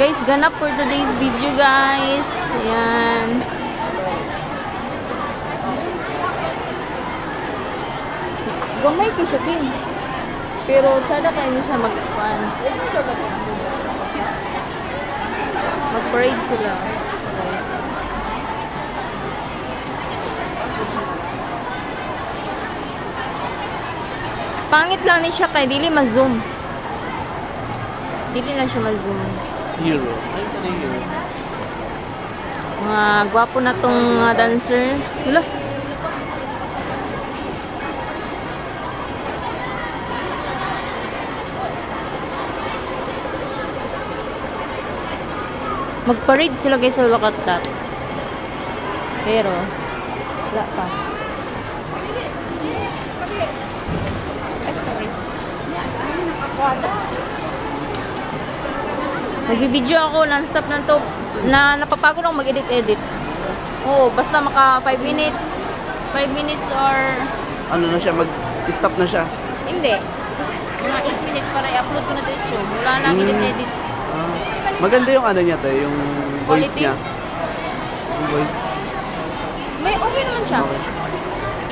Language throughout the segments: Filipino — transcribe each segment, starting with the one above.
Guys, ganap for today's video, guys. Ayan. Gamay ko siya, Kim. Pero, sada kayo niya siya mag-pan. Mag-parade sila. Pangit lang ni siya kay dili ma-zoom. Dili lang siya ma-zoom. Hero. Ay, pala hero. Mga gwapo na tong mga dancers. Wala. Mag-parade sila guys sa look at that. Pero, wala pa. Nag-video ako non-stop na to na napapagod ako mag-edit-edit. Oo, basta maka 5 minutes. 5 minutes or... Ano na siya? Mag-stop na siya? Hindi. Mga 8 minutes para i-upload ko na ito. Wala na edit-edit. Maganda yung ano niya to, yung voice Quality? niya. Yung voice. May okay naman siya. Okay siya.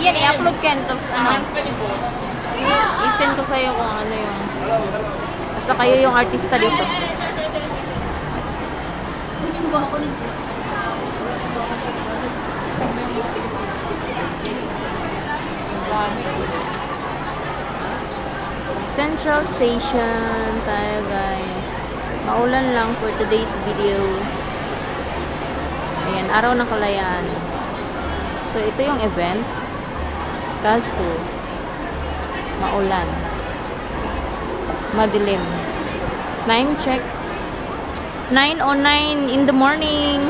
Iyan, i-upload ko yan. Tapos ano, i-send ko sa'yo kung ano yung... Basta kayo yung artista dito. Central Station tayo guys. Maulan lang for today's video. Ayan, araw ng kalayaan. So ito yung event. Kaso maulan. Madilim. Time check. 9:09 in the morning.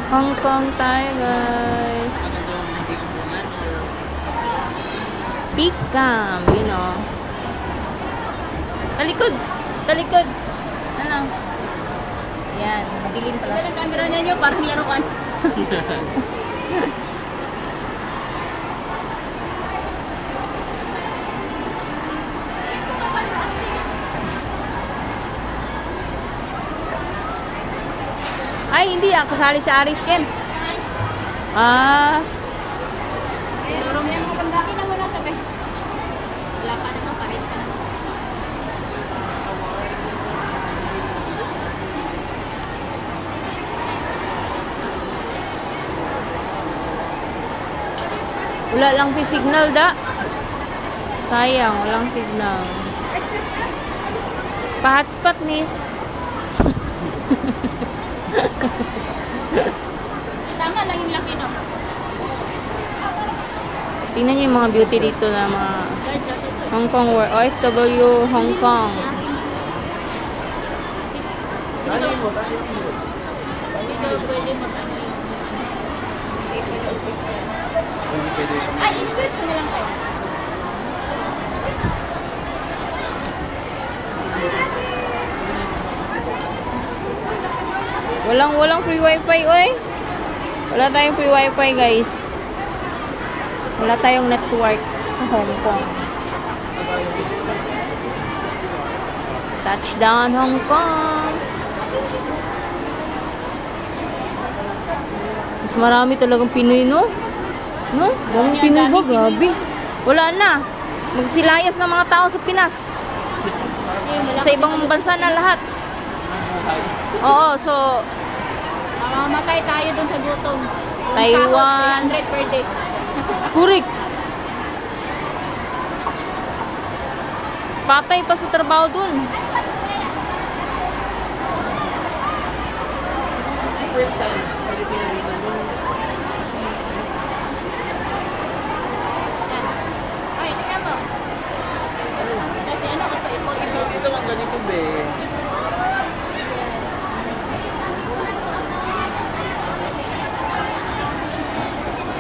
Hong Kong tayo guys. Peak cam, you know. Talikod! Talikod! Ano? Yan, madilim pala. Ang camera niyo parang laruan. Ay, hindi ah. Kasali si Aris Ken. Ah. Pero may mga pandaki na wala sabi. Wala ka na kahit ka na. Wala lang si signal da. Sayang, walang signal. Pa-hotspot, miss. Tama lang yung laki no. Tingnan niyo yung mga beauty dito na mga Hong Kong OFW Hong Kong. Dito pwede mag-ano yung Hindi pwede. ay, insert ko na lang kayo. Walang free wifi, oy. Wala tayong free wifi, guys. Wala tayong network sa Hong Kong. Touchdown Hong Kong. Mas marami talagang Pinoy, no? No? Daming Pinoy ba? Grabe. Wala na. Magsilayas ng mga tao sa Pinas. Sa ibang bansa na lahat. Oo, so Mamamatay tayo dun sa gutom. Taiwan. 300 per day. Kurik. Patay pa sa trabaho dun. 60% Filipino dito doon. Ay, tingnan mo. Kasi ano, ito. So dito lang ganito be.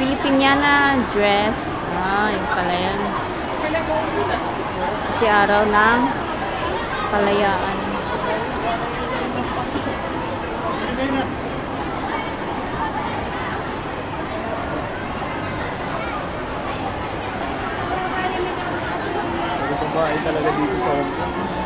Filipiniana dress. Ah, yung pala yan. Kasi araw ng kalayaan. Mga babae talaga dito sa Hong Kong.